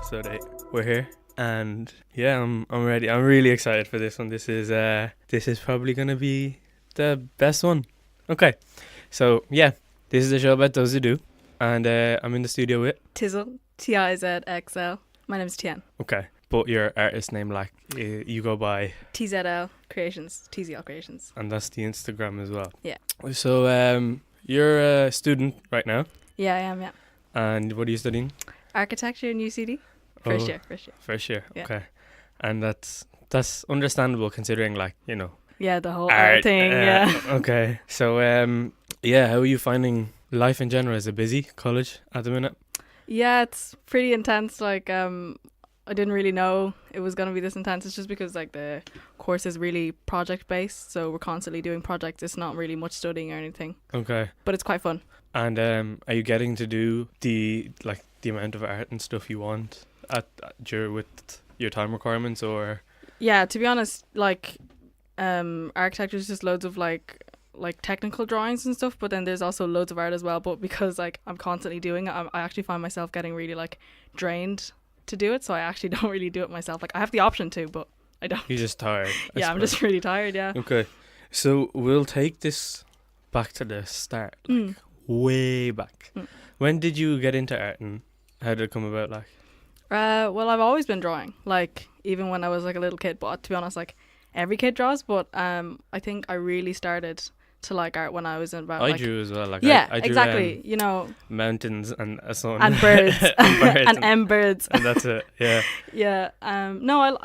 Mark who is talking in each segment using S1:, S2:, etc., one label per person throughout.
S1: episode 8. We're here, and yeah, I'm ready. I'm really excited for this one. This is probably gonna be the best one. Okay, so yeah, this is a show about those who do, and I'm in the studio with
S2: Tizzle, TIZXL. My name's Tian.
S1: Okay, but your artist name, like you go by
S2: TZL Creations, TZL Creations.
S1: and that's the Instagram as well.
S2: Yeah.
S1: So you're a student right now,
S2: Yeah, I am, yeah.
S1: and what are you studying?
S2: Architecture in UCD. First year.
S1: First year.
S2: Yeah.
S1: Okay, and that's understandable considering, like, you know,
S2: Yeah, the whole
S1: art
S2: art thing, yeah.
S1: Okay, so yeah, how are you finding life in general? Is it busy, college at the minute?
S2: Yeah, it's pretty intense. Like, I didn't really know it was going to be this intense. It's just because, like, the course is really project-based, so we're constantly doing projects. It's not really much studying or anything.
S1: Okay.
S2: But it's quite fun.
S1: And are you getting to do the amount of art and stuff you want with your time requirements, or?
S2: Yeah, to be honest, like, architecture is just loads of like technical drawings and stuff, but then there's also loads of art as well. But because, like, I'm constantly doing it, I actually find myself getting really, like, drained to do it, so I actually don't really do it myself. Like, I have the option to, but I don't.
S1: You're just tired.
S2: Yeah, I'm just really tired. Yeah.
S1: Okay, so we'll take this back to the start, like way back. When did you get into art, and how did it come about? Like,
S2: well, I've always been drawing, like, even when I was like a little kid. But to be honest, like, every kid draws. But I think I really started to like art when I was in about.
S1: I
S2: like,
S1: drew as well. Like,
S2: yeah,
S1: I drew,
S2: exactly. You know,
S1: mountains and a sun
S2: and birds and birds.
S1: and that's it. Yeah.
S2: Yeah. No,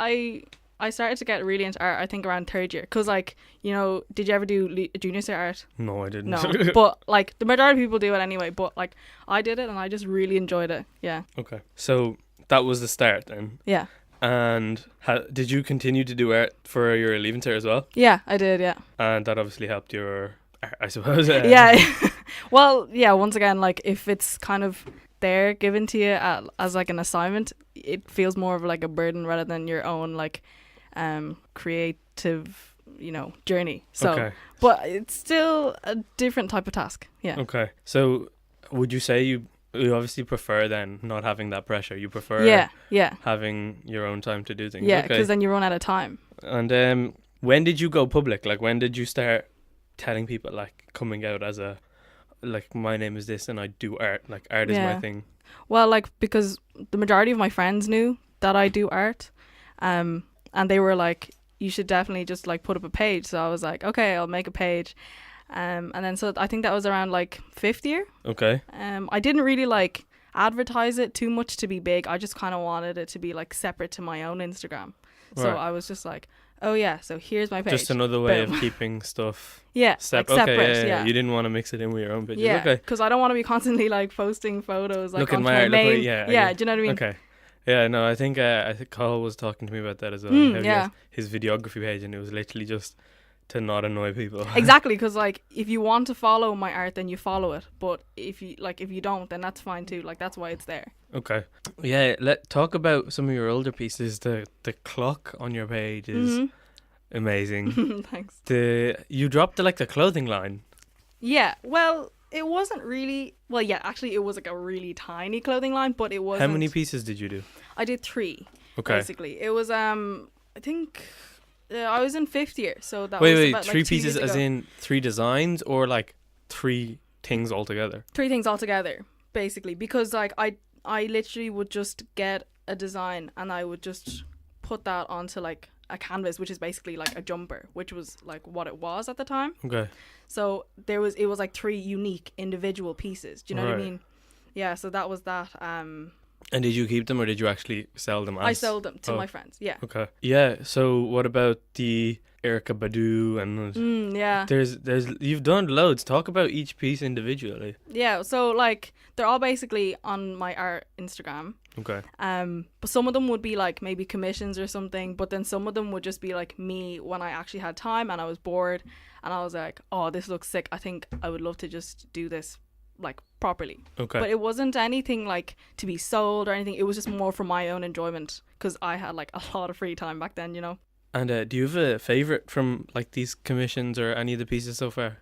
S2: I started to get really into art, I think, around third year. Because, like, you know, did you ever do junior cert art?
S1: No, I didn't.
S2: No. But, like, the majority of people do it anyway. But, like, I did it and I just really enjoyed it. Yeah.
S1: Okay. So that was the start then.
S2: Yeah.
S1: And did you continue to do art for your leaving cert as well?
S2: Yeah, I did, yeah.
S1: And that obviously helped your art, I suppose.
S2: Yeah. Well, yeah, once again, like, if it's kind of there given to you as, like, an assignment, it feels more of, like, a burden rather than your own, like, creative, you know, journey. So,
S1: okay.
S2: But it's still a different type of task. Yeah.
S1: Okay. So would you say you obviously prefer then not having that pressure? You prefer
S2: yeah
S1: having your own time to do things?
S2: Yeah, because then you run out of time.
S1: And when did you go public? Like, when did you start telling people, like, coming out as a, like, my name is this and I do art, like, art is my thing?
S2: Well, like, because the majority of my friends knew that I do art, and they were like, you should definitely just, like, put up a page. So I was like, okay, I'll make a page. And then so I think that was around, like, fifth year.
S1: Okay.
S2: I didn't really, like, advertise it too much to be big. I just kind of wanted it to be, like, separate to my own Instagram. So I was just like, oh yeah, so here's my page.
S1: Just another way
S2: Boom.
S1: of keeping stuff
S2: separate.
S1: Okay,
S2: Yeah.
S1: You didn't want to mix it in with your own pages.
S2: Yeah,
S1: okay.
S2: because I don't want to be constantly, like, posting photos, like,
S1: look at
S2: on
S1: my
S2: my
S1: art,
S2: main.
S1: yeah,
S2: Do you know what I mean?
S1: Okay. Yeah, no, I think Carl was talking to me about that as well. How he
S2: Yeah.
S1: has his videography page, and it was literally just to not annoy people.
S2: Exactly, because, like, if you want to follow my art, then you follow it. But if you don't, then that's fine too. Like, that's why it's there.
S1: Okay. Yeah, let's talk about some of your older pieces. The clock on your page is amazing.
S2: Thanks.
S1: You dropped the clothing line.
S2: Yeah, well, it wasn't really. Well, yeah, actually, it was like a really tiny clothing line, but it wasn't.
S1: How many pieces did you do?
S2: I did 3.
S1: Okay.
S2: Basically, it was I think I was in 5th year, so that was
S1: wait,
S2: about,
S1: 3
S2: like, 2
S1: pieces
S2: years
S1: as
S2: ago.
S1: in 3 designs, or like 3 things altogether?
S2: 3 things altogether, basically, because, like, I literally would just get a design and I would just put that onto, like, a canvas, which is basically like a jumper, which was, like, what it was at the time.
S1: Okay.
S2: So it was like 3 unique individual pieces. Do you know what I mean? Yeah. So that was that.
S1: And did you keep them, or did you actually sell them?
S2: I sold them to my friends. Yeah.
S1: Okay. Yeah. So what about the Erica Badu and
S2: yeah.
S1: There's you've done loads. Talk about each piece individually.
S2: Yeah. So, like, they're all basically on my art Instagram.
S1: Okay.
S2: But some of them would be, like, maybe commissions or something, but then some of them would just be, like, me when I actually had time and I was bored and I was like, oh, this looks sick. I think I would love to just do this, like, properly.
S1: Okay.
S2: But it wasn't anything, like, to be sold or anything. It was just more for my own enjoyment because I had, like, a lot of free time back then, you know.
S1: And do you have a favourite from, like, these commissions or any of the pieces so far?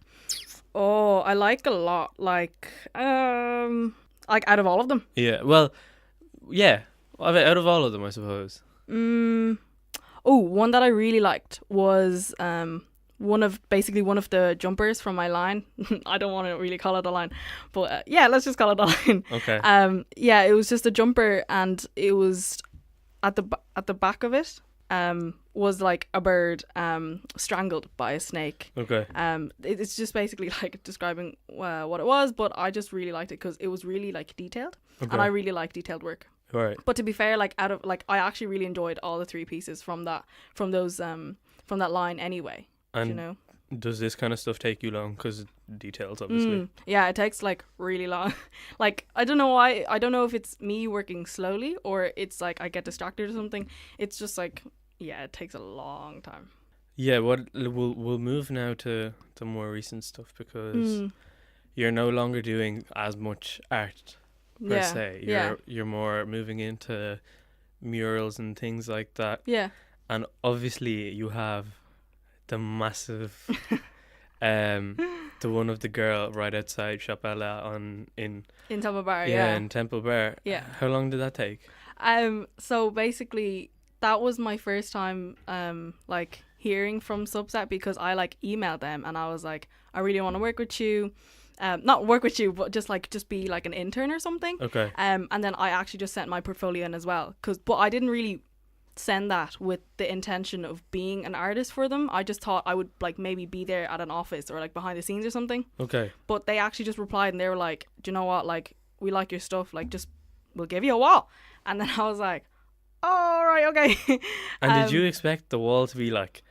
S2: Oh, I like a lot. Like out of all of them.
S1: Yeah. Well, yeah. Out of all of them, I suppose.
S2: One that I really liked was one of the jumpers from my line. I don't want to really call it a line, but yeah, let's just call it a line.
S1: Okay.
S2: Yeah, it was just a jumper, and it was at the back of it was like a bird strangled by a snake.
S1: Okay.
S2: It's just basically like describing what it was, but I just really liked it because it was really like detailed,
S1: Okay.
S2: and I really like detailed work.
S1: Right.
S2: But to be fair, like I actually really enjoyed all the three pieces from that line anyway.
S1: And
S2: you know,
S1: does this kind of stuff take you long? Because details, obviously.
S2: yeah, it takes like really long. Like I don't know why. I don't know if it's me working slowly or it's like I get distracted or something. It's just like, yeah, it takes a long time.
S1: Yeah. We'll move now to the more recent stuff because you're no longer doing as much art per se. You're more moving into murals and things like that.
S2: Yeah.
S1: And obviously you have the massive the one of the girl right outside Shop Ella in
S2: Temple Bar. Yeah.
S1: in Temple Bar.
S2: Yeah.
S1: How long did that take?
S2: So basically that was my first time like hearing from Subset, because I like emailed them and I was like, I really want to work with you. Not work with you, but just be like an intern or something.
S1: Okay.
S2: And then I actually just sent my portfolio in as well, but I didn't really send that with the intention of being an artist for them. I just thought I would like maybe be there at an office or like behind the scenes or something.
S1: Okay.
S2: But they actually just replied and they were like, do you know what, like we like your stuff, like just we'll give you a wall. And then I was like, oh right, okay.
S1: And did you expect the wall to be like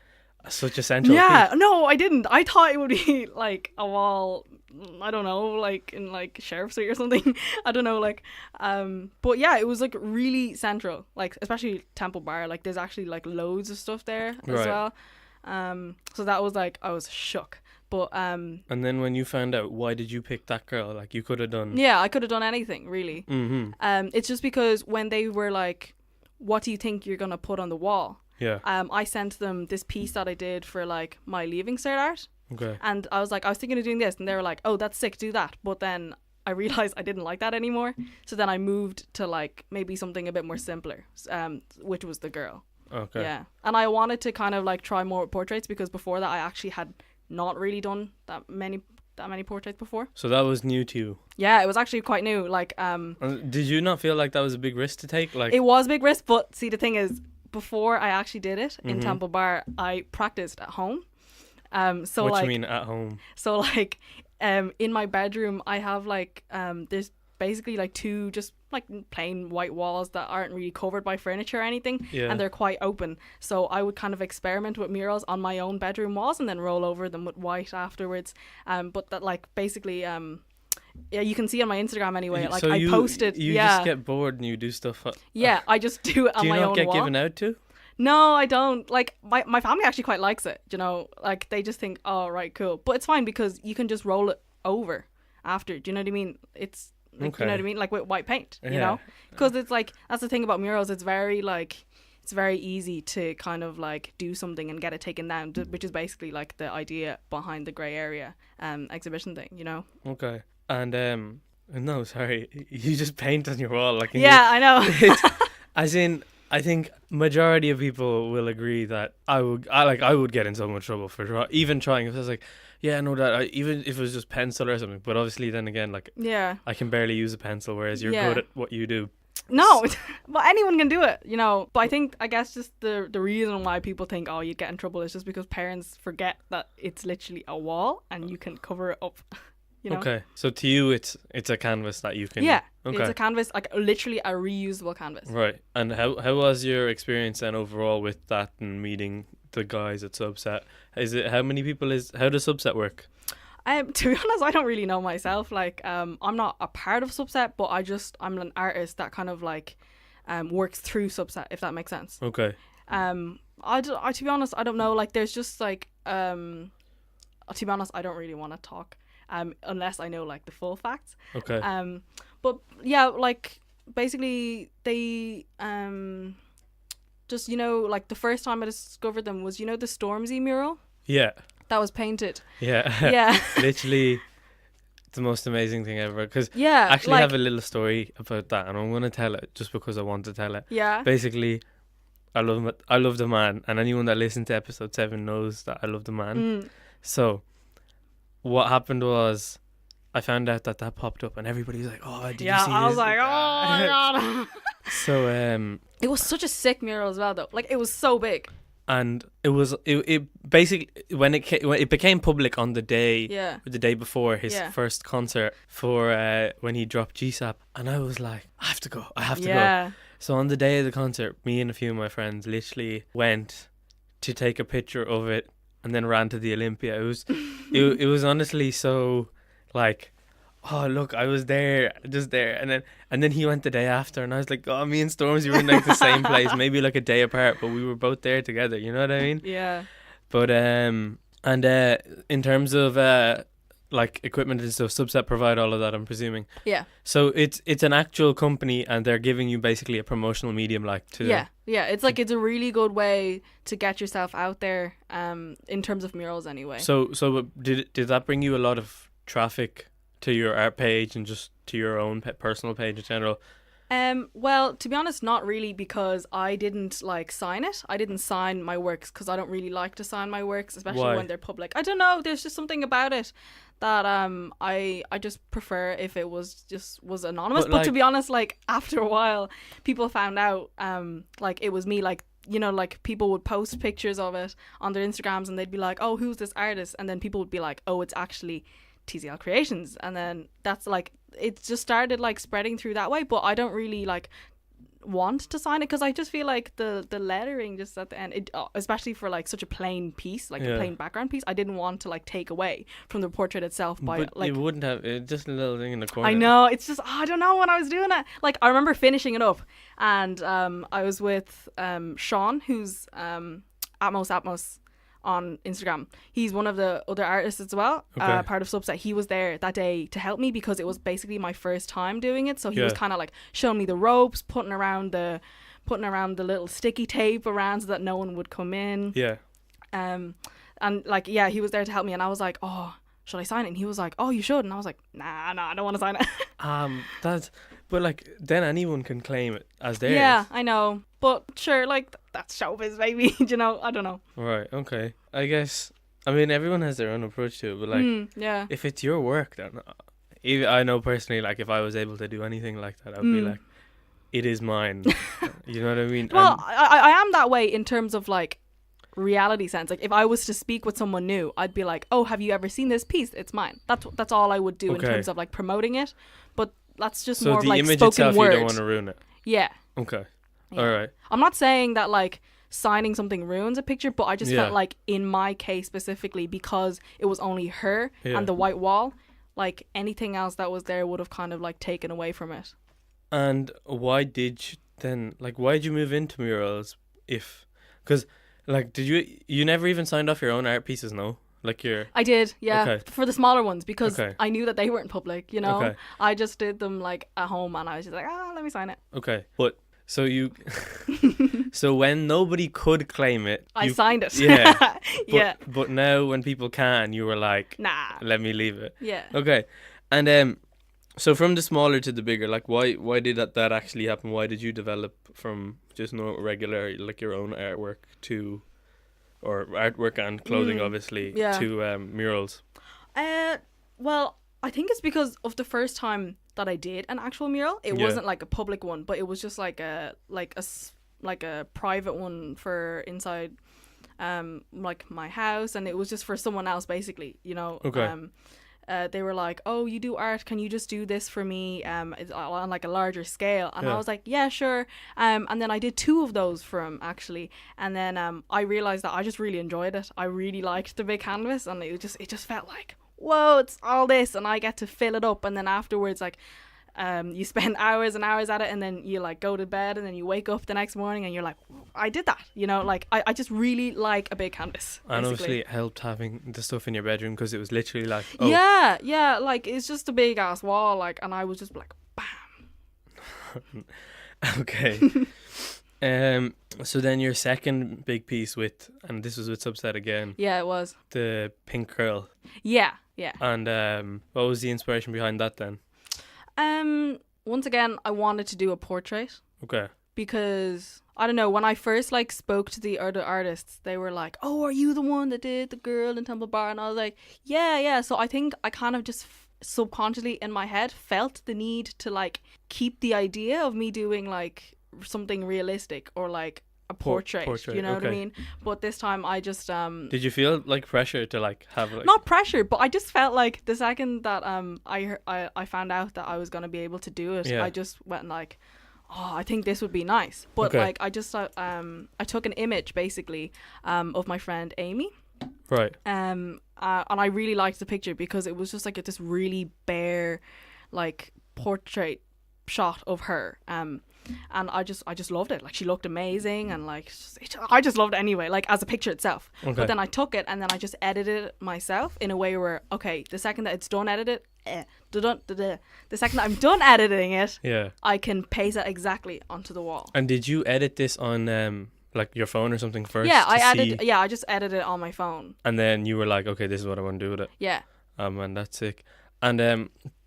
S1: such a central
S2: yeah
S1: piece?
S2: No, I didn't. I thought it would be like a wall, I don't know, like in like Sheriff Street or something. I don't know, like but yeah, it was like really central, like especially Temple Bar. Like there's actually like loads of stuff there as
S1: Right.
S2: well. So that was like, I was shook. But
S1: And then when you found out, why did you pick that girl? Like you could have done.
S2: yeah, I could have done anything really.
S1: Mm-hmm.
S2: It's just because when they were like, what do you think you're gonna put on the wall?
S1: Yeah.
S2: I sent them this piece that I did for like my Leaving Cert art.
S1: Okay.
S2: And I was like, I was thinking of doing this, and they were like, oh, that's sick, do that. But then I realized I didn't like that anymore, so then I moved to like maybe something a bit more simpler, which was the girl.
S1: Okay.
S2: Yeah. And I wanted to kind of like try more portraits, because before that I actually had not really done that many portraits before.
S1: So that was new to you.
S2: Yeah, it was actually quite new. Like
S1: Did you not feel like that was a big risk to take? Like
S2: it was a big risk, but see, the thing is, before I actually did it in
S1: Mhm.
S2: Temple Bar, I practiced at home. So
S1: what
S2: like,
S1: you mean at home?
S2: so like, in my bedroom, I have like, there's basically like two just like plain white walls that aren't really covered by furniture or anything,
S1: Yeah.
S2: and they're quite open. So I would kind of experiment with murals on my own bedroom walls and then roll over them with white afterwards. But that like basically, yeah, you can see on my Instagram anyway. Like
S1: So
S2: I
S1: you,
S2: posted,
S1: You
S2: yeah,
S1: just get bored and you do stuff.
S2: yeah, I just do it on
S1: Do you
S2: my
S1: not
S2: own
S1: get
S2: wall.
S1: given out to?
S2: No, I don't. Like my family actually quite likes it, you know, like they just think, oh right, cool. But it's fine because you can just roll it over after. Do you know what I mean? It's like, you know
S1: Okay.
S2: what I mean, like with white paint, you
S1: Yeah.
S2: know, because it's like, that's the thing about murals. It's very like, it's very easy to kind of like do something and get it taken down, which is basically like the idea behind the grey area exhibition thing, you know.
S1: Okay. And no, sorry, you just paint on your wall like.
S2: Yeah, I know.
S1: As in, I think majority of people will agree that I would get in so much trouble for even trying. If I was like, yeah, no, that even if it was just pencil or something. But obviously, then again, like
S2: Yeah.
S1: I can barely use a pencil, whereas you're
S2: Yeah.
S1: good at what you do.
S2: No, well, anyone can do it, you know. But I guess just the reason why people think, oh, you'd get in trouble is just because parents forget that it's literally a wall and you can cover it up, you know.
S1: Okay, so to you, it's a canvas that you can.
S2: Yeah,
S1: Okay.
S2: it's a canvas, like literally a reusable canvas.
S1: Right. And how was your experience then overall with that and meeting the guys at Subset? How does Subset work?
S2: To be honest, I don't really know myself. Like, I'm not a part of Subset, but I'm an artist that kind of like, works through Subset, if that makes sense.
S1: Okay.
S2: To be honest, I don't know. Like, there's just like, to be honest, I don't really want to talk, unless I know like the full facts.
S1: Okay.
S2: But yeah, like basically they, just, you know, like the first time I discovered them was, you know, the Stormzy mural
S1: Yeah.
S2: that was painted.
S1: Yeah.
S2: Yeah.
S1: Literally the most amazing thing ever. Because
S2: Yeah,
S1: I actually
S2: like,
S1: have a little story about that, and I'm gonna tell it just because I want to tell it.
S2: yeah.
S1: Basically, I love the man, and anyone that listened to episode 7 knows that I love the man.
S2: Mm.
S1: So what happened was, I found out that popped up, and everybody was like, "Oh, did you see
S2: I was
S1: this?"
S2: like, oh my god.
S1: So
S2: It was such a sick mural as well, though. Like, it was so big.
S1: and it basically when it became public on the day
S2: Yeah.
S1: the day before his
S2: Yeah.
S1: first concert for when he dropped GSAP, and I was like, I have to go.
S2: Yeah.
S1: So on the day of the concert, me and a few of my friends literally went to take a picture of it, and then ran to the Olympia. It was honestly so like, oh look, I was there, just there, and then he went the day after, and I was like, oh, me and Stormzy were in like the same place, maybe like a day apart, but we were both there together. You know what I mean?
S2: Yeah.
S1: But and in terms of like equipment and stuff, Subset provide all of that, I'm presuming.
S2: Yeah.
S1: So it's an actual company, and they're giving you basically a promotional medium, like to
S2: Yeah. It's like, it's a really good way to get yourself out there, in terms of murals anyway.
S1: So did that bring you a lot of traffic to your art page and just to your own personal page in general?
S2: Well, to be honest, not really, because I didn't like sign it. I didn't sign my works because I don't really like to sign my works, especially
S1: Why?
S2: when they're public. I don't know. There's just something about it that I just prefer if it was anonymous. But to
S1: like-
S2: be honest, like, after a while, people found out like it was me. Like, you know, like, people would post pictures of it on their Instagrams, and they'd be like, "Oh, who's this artist?" And then people would be like, "Oh, it's actually TZL Creations," and then that's like, it just started like spreading through that way. But I don't really like want to sign it, because I just feel like the lettering just at the end, especially for like such a plain piece, like
S1: Yeah.
S2: a plain background piece, I didn't want to like take away from the portrait itself by
S1: But
S2: like,
S1: it wouldn't have, just a little thing in the corner.
S2: I know, it's just, I don't know when I was doing it. Like, I remember finishing it up, and I was with Sean, who's Atmos on Instagram. He's one of the other artists as well,
S1: Okay.
S2: part of Subset. He was there that day to help me, because it was basically my first time doing it. So he was
S1: Yeah.
S2: kind of like showing me the ropes, putting around the little sticky tape around so that no one would come in.
S1: Yeah.
S2: And like, yeah, he was there to help me, and I was like, oh, should I sign it? And he was like, oh, you should. And I was like, nah, I don't want to sign it.
S1: But like, then anyone can claim it as theirs.
S2: Yeah, I know, but sure, like, that's showbiz, baby. You know, I don't know.
S1: Right. Okay. I guess. I mean, everyone has their own approach to it, but like,
S2: Yeah.
S1: if it's your work, then even I know personally, like, if I was able to do anything like that, I'd be like, it is mine. You know what I mean?
S2: Well,
S1: And-
S2: I am that way in terms of like reality sense. Like, if I was to speak with someone new, I'd be like, oh, have you ever seen this piece? It's mine. That's all I would do in
S1: Okay.
S2: terms of like promoting it. But that's just
S1: so
S2: more of
S1: the
S2: like
S1: image
S2: spoken
S1: itself,
S2: word.
S1: you don't want to ruin it.
S2: Yeah.
S1: Okay.
S2: Yeah.
S1: All right.
S2: I'm not saying that like signing something ruins a picture, but I just
S1: Yeah.
S2: felt like in my case specifically, because it was only her
S1: Yeah.
S2: and the white wall, like anything else that was there would have kind of like taken away from it.
S1: And why did you then, like, why did you move into murals? Because, like, did you never even signed off your own art pieces? No, like your.
S2: I did, yeah,
S1: Okay.
S2: for the smaller ones, because
S1: Okay.
S2: I knew that they weren't public, you know.
S1: Okay.
S2: I just did them like at home, and I was just like, let me sign it.
S1: Okay, but so you, so when nobody could claim it,
S2: I
S1: you,
S2: signed it.
S1: Yeah. But,
S2: Yeah.
S1: But now when people can, you were like,
S2: Nah.
S1: let me leave it.
S2: Yeah.
S1: Okay, and so from the smaller to the bigger, like why did that actually happen? Why did you develop from just no regular, like, your own artwork to, or artwork and clothing, obviously,
S2: yeah.
S1: to murals?
S2: Well, I think it's because of the first time that I did an actual mural. It
S1: Yeah.
S2: wasn't like a public one, but it was just like a private one for inside, like my house, and it was just for someone else, basically. You know.
S1: Okay.
S2: They were like, "Oh, you do art? Can you just do this for me? It's on like a larger scale." And
S1: Yeah.
S2: I was like, "Yeah, sure." And then I did 2 of those for him, actually. And then I realized that I just really enjoyed it. I really liked the big canvas, and it just felt like, whoa, it's all this, and I get to fill it up. And then afterwards, like, you spend hours and hours at it, and then you like go to bed, and then you wake up the next morning, and you're like, I did that. You know, like I just really like a big canvas.
S1: And
S2: basically.
S1: obviously it helped having the stuff in your bedroom, because it was literally like, oh,
S2: Yeah, like, it's just a big ass wall, like, and I was just like, bam.
S1: okay. So then your second big piece and this was with Subset again,
S2: Yeah, it was.
S1: the pink curl.
S2: Yeah, Yeah.
S1: And what was the inspiration behind that then?
S2: Once again, I wanted to do a portrait
S1: Okay.
S2: because I don't know, when I first like spoke to the other artists, they were like, "Oh, are you the one that did the girl in Temple Bar?" And I was like, "Yeah, yeah." So I think I kind of just subconsciously in my head felt the need to like keep the idea of me doing like something realistic or like a portrait, you know what I
S1: okay.
S2: mean? But this time I just
S1: Did you feel like pressure to like have like
S2: not pressure, but I just felt like the second that I found out that I was gonna be able to do it,
S1: Yeah.
S2: I just went like, oh, I think this would be nice. But
S1: Okay.
S2: like I just I took an image basically of my friend Amy,
S1: right?
S2: and I really liked the picture because it was just like this really bare like portrait shot of her, and I just loved it. Like she looked amazing, and like I just loved it anyway, like as a picture itself.
S1: Okay.
S2: But then I took it and then I just edited it myself in a way where, okay, the second that it's done edited, the second that I'm done editing it,
S1: Yeah.
S2: I can paste it exactly onto the wall.
S1: And did you edit this on like your phone or something first?
S2: Yeah,
S1: see,
S2: I just edited it on my phone.
S1: and then you were like, okay, this is what I want to do with it.
S2: Yeah.
S1: And that's sick. And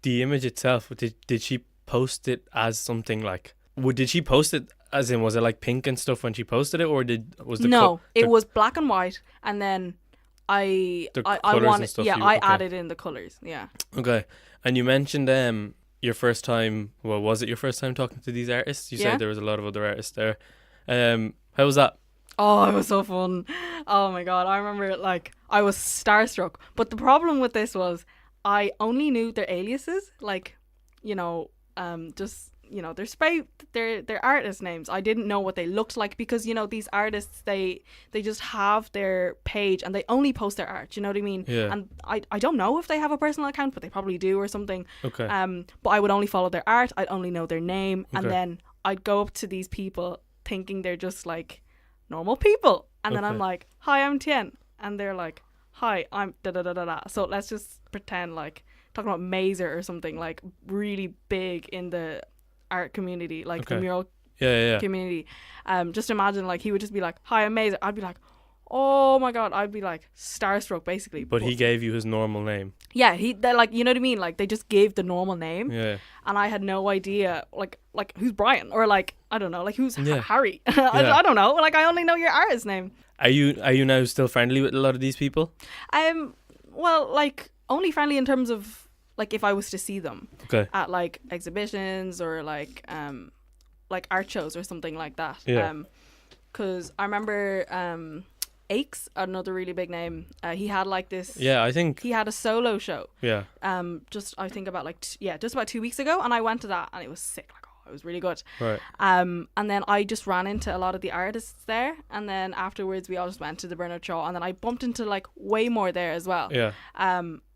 S1: the image itself, did she post it as something like? Did she post it as in, was it like pink and stuff when she posted it, or was the
S2: No, it was black and white, and then I
S1: colours
S2: wanted,
S1: and stuff
S2: yeah,
S1: you-
S2: I
S1: okay.
S2: added in the colors. Yeah.
S1: Okay. And you mentioned your first time. Well, was it your first time talking to these artists? You
S2: Yeah.
S1: said there was a lot of other artists there. How was that?
S2: Oh, it was so fun. Oh my god, I remember like I was starstruck. But the problem with this was I only knew their aliases, like, you know, just, you know, their artist names. I didn't know what they looked like because, you know, these artists they just have their page and they only post their art, you know what I mean?
S1: Yeah.
S2: And I don't know if they have a personal account, but they probably do or something.
S1: Okay.
S2: But I would only follow their art. I'd only know their name, and
S1: Okay.
S2: then I'd go up to these people thinking they're just like normal people, and then I'm
S1: Okay.
S2: like, "Hi, I'm Tien," and they're like, "Hi, I'm da da da da da." So let's just pretend like talking about Mazer or something, like really big in the art community, like the
S1: Okay.
S2: mural
S1: Yeah.
S2: community. Just imagine like he would just be like, "Hi, I'm Mazer." I'd be like, "Oh my god!" I'd be like starstruck basically.
S1: But he gave you his normal name.
S2: yeah, they're like, you know what I mean? Like they just gave the normal name.
S1: Yeah.
S2: And I had no idea, like who's Brian, or like I don't know, like who's
S1: Yeah.
S2: Harry.
S1: Yeah.
S2: I don't know, like I only know your artist name.
S1: Are you now still friendly with a lot of these people?
S2: Well, like only friendly in terms of like if I was to see them
S1: Okay.
S2: at like exhibitions or like art shows or something like that.
S1: Yeah.
S2: Because I remember Aches, another really big name. He had like this.
S1: Yeah, I think.
S2: He had a solo show.
S1: Yeah.
S2: Just I think about like just about 2 weeks ago, and I went to that and it was sick. Like, oh, it was really good.
S1: Right.
S2: And then I just ran into a lot of the artists there, and then afterwards we all just went to the Bernard Shaw, and then I bumped into like way more there as well.
S1: Yeah.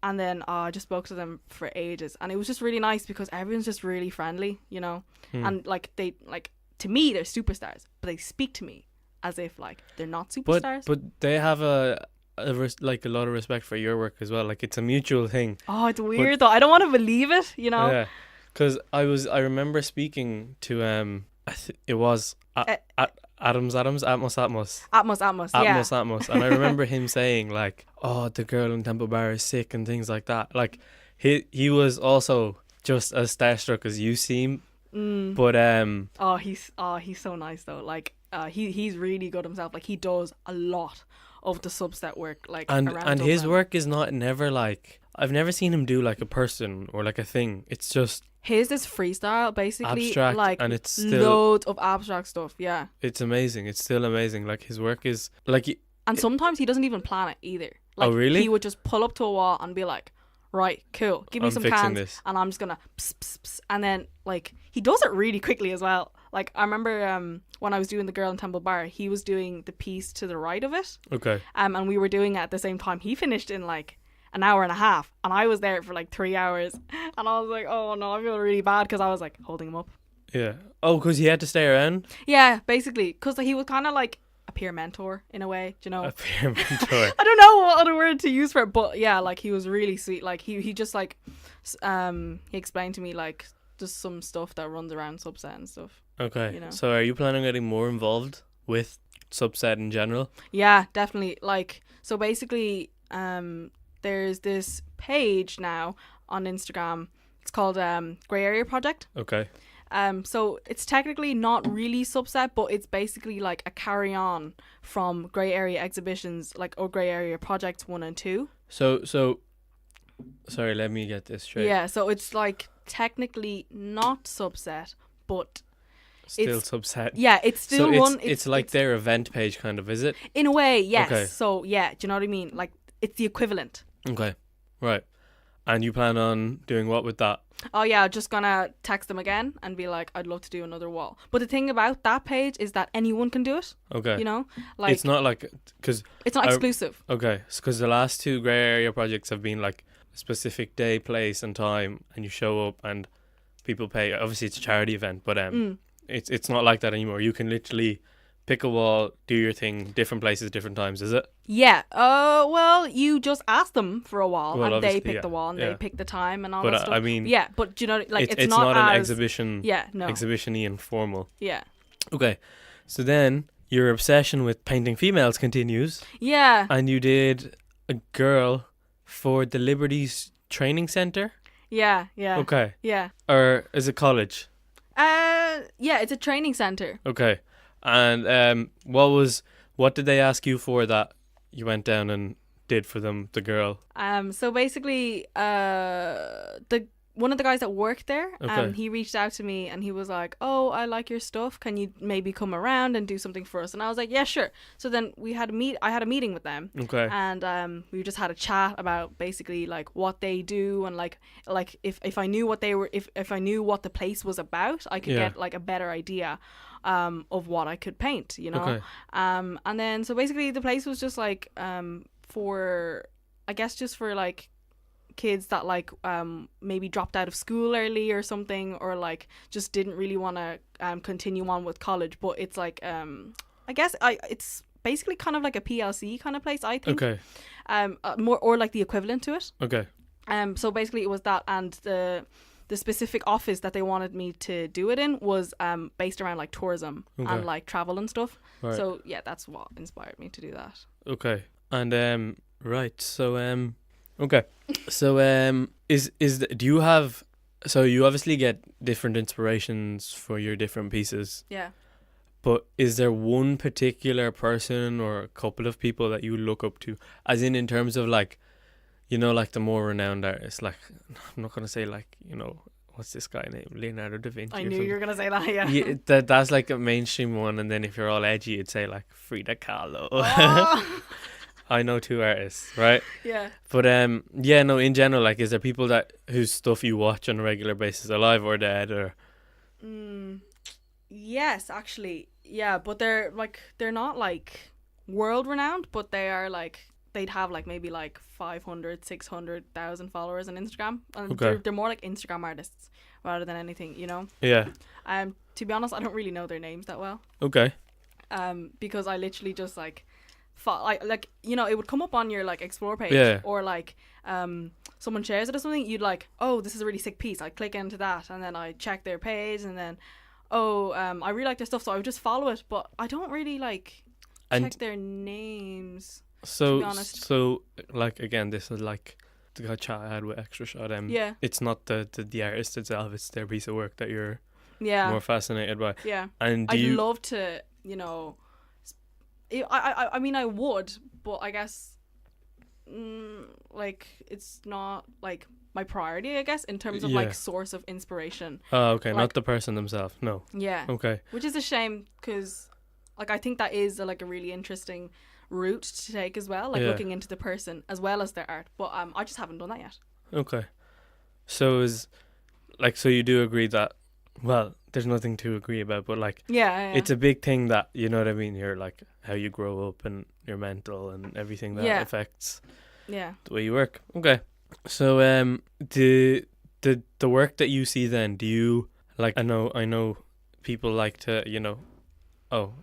S2: And then I just spoke to them for ages, and it was just really nice because everyone's just really friendly, you know. And like they like to me they're superstars, but they speak to me as if like they're not superstars.
S1: But they have like a lot of respect for your work as well. Like it's a mutual thing.
S2: Oh, it's weird though. I don't want to believe it, you know.
S1: Yeah. Because I remember speaking to it was Atmos,
S2: Yeah.
S1: and I remember him saying like, oh, the girl in Temple Bar is sick and things like that. Like he was also just as starstruck as you seem. But
S2: he's so nice though. Like he's really good himself. Like he does a lot of the subset work. Like
S1: and
S2: around
S1: his
S2: Dublin.
S1: work is never like, I've never seen him do like a person or like a thing. It's just
S2: his is freestyle basically,
S1: abstract,
S2: like
S1: and it's still
S2: loads of abstract stuff. Yeah,
S1: it's amazing. It's still amazing. Like his work is like
S2: and sometimes he doesn't even plan it either. Like,
S1: Oh, really?
S2: He would just pull up to a wall and be like, right, cool, give me
S1: I'm
S2: some
S1: fixing
S2: cans,
S1: this.
S2: and I'm just gonna pss, pss, pss. And then like he does it really quickly as well. Like I remember when I was doing the girl in Temple Bar, he was doing the piece to the right of it,
S1: okay.
S2: and we were doing it at the same time. He finished in like an hour and a half, and I was there for like 3 hours, and I was like, oh no, I feel really bad because I was like holding him up.
S1: Yeah. Oh, because he had to stay around.
S2: Yeah, basically, because he was kind of like a peer mentor in a way, do you know?
S1: A peer mentor.
S2: I don't know what other word to use for it, but yeah, like he was really sweet. Like he just like he explained to me like just some stuff that runs around subset and stuff.
S1: Okay.
S2: You know.
S1: So are you planning on getting more involved with subset in general?
S2: Yeah, definitely. Like so basically there's this page now on Instagram. It's called Grey Area Project.
S1: Okay.
S2: So it's technically not really subset, but it's basically like a carry on from Grey Area exhibitions, like, or Grey Area projects 1 and 2.
S1: So sorry, let me get this straight.
S2: Yeah, so it's like technically not subset, but
S1: Still subset.
S2: yeah, it's still
S1: So
S2: one.
S1: it's like their event page, kind of, is it?
S2: In a way, yes.
S1: Okay.
S2: So yeah, do you know what I mean? Like, it's the equivalent.
S1: Okay, right. And you plan on doing what with that?
S2: Oh yeah, I'm just gonna text them again and be like, I'd love to do another wall. But the thing about that page is that anyone can do it.
S1: Okay.
S2: You know, like,
S1: it's not like, because
S2: it's not exclusive.
S1: okay, because the last 2 grey area projects have been like a specific day, place, and time, and you show up and people pay. Obviously, it's a charity event, but it's not like that anymore. You can literally pick a wall, do your thing, different places, different times. Is it?
S2: Yeah. Well, you just ask them for a wall,
S1: Well,
S2: and they
S1: obviously,
S2: pick
S1: yeah,
S2: the wall, and
S1: yeah.
S2: they pick the time and all
S1: But
S2: that stuff.
S1: I mean,
S2: yeah. But do you know, like, it's
S1: not an
S2: as,
S1: exhibition.
S2: Yeah. No.
S1: Exhibition-y and formal.
S2: Yeah.
S1: Okay, so then your obsession with painting females continues,
S2: Yeah.
S1: and you did a girl for the Liberties Training Centre.
S2: Yeah. Yeah.
S1: Okay,
S2: Yeah.
S1: or is it college?
S2: Yeah. It's a training center.
S1: Okay, and what did they ask you for that you went down and did for them, the girl?
S2: So basically, the one of the guys that worked there,
S1: Okay.
S2: he reached out to me and he was like, "Oh, I like your stuff. Can you maybe come around and do something for us?" And I was like, "Yeah, sure." So then I had a meeting with them,
S1: Okay.
S2: and we just had a chat about basically like what they do, and like if I knew what they were, if I knew what the place was about, I could
S1: Yeah.
S2: get like a better idea of what I could paint, you know.
S1: Okay.
S2: And then so basically the place was just like for, I guess, just for like kids that like maybe dropped out of school early or something, or like just didn't really want to continue on with college. But it's like I guess it's basically kind of like a PLC kind of place, I think.
S1: Okay.
S2: More, or like the equivalent to it.
S1: Okay.
S2: So basically it was that, and the specific office that they wanted me to do it in was based around like tourism
S1: Okay.
S2: and like travel and stuff.
S1: Right.
S2: So yeah, that's what inspired me to do that.
S1: Okay. And right. So okay. So do you have, so you obviously get different inspirations for your different pieces,
S2: Yeah.
S1: but is there one particular person or a couple of people that you look up to, as in terms of like, you know, like the more renowned artists? Like, I'm not gonna say like, you know, what's this guy named, Leonardo da Vinci?
S2: I
S1: or
S2: knew
S1: something.
S2: you were gonna say that. Yeah.
S1: Yeah, that's like a mainstream one, and then if you're all edgy, you'd say like Frida Kahlo.
S2: Oh.
S1: I know 2 artists, right?
S2: Yeah.
S1: But yeah, no, in general, like, is there people that whose stuff you watch on a regular basis, alive or dead, or?
S2: Yes, actually, yeah, but they're not like world renowned, but they are like, they'd have like maybe like 500, 600,000 followers on Instagram, and
S1: Okay.
S2: they're more like Instagram artists rather than anything, you know.
S1: Yeah.
S2: To be honest, I don't really know their names that well.
S1: Okay.
S2: Because I literally just like, like, you know, it would come up on your like explore page,
S1: Yeah.
S2: or like someone shares it or something, you'd like, oh, this is a really sick piece, I click into that, and then I check their page, and then I really like their stuff, so I would just follow it, but I don't really like
S1: And
S2: check their names, to
S1: so
S2: be honest.
S1: so like, again, this is like the chat I had with Extra Shot.
S2: Yeah.
S1: It's not the artist itself; it's their piece of work that you're
S2: Yeah.
S1: more fascinated by.
S2: Yeah.
S1: And do
S2: I'd
S1: you?
S2: love to, you know, I mean, I would, but I guess like it's not like my priority, I guess, in terms of
S1: Yeah.
S2: like source of inspiration.
S1: Oh, okay,
S2: like-
S1: not the person themselves. No.
S2: Yeah.
S1: Okay.
S2: Which is a shame, because like I think that is like a really interesting route to take as well, like
S1: Yeah.
S2: looking into the person as well as their art, but I just haven't done that yet.
S1: Okay. So so you do agree that, well, there's nothing to agree about, but like,
S2: Yeah.
S1: it's a big thing that, you know what I mean, you're like how you grow up and your mental and everything that
S2: Yeah.
S1: affects
S2: Yeah.
S1: the way you work. Okay. So the work that you see then, do you like, I know people like to, you know, oh,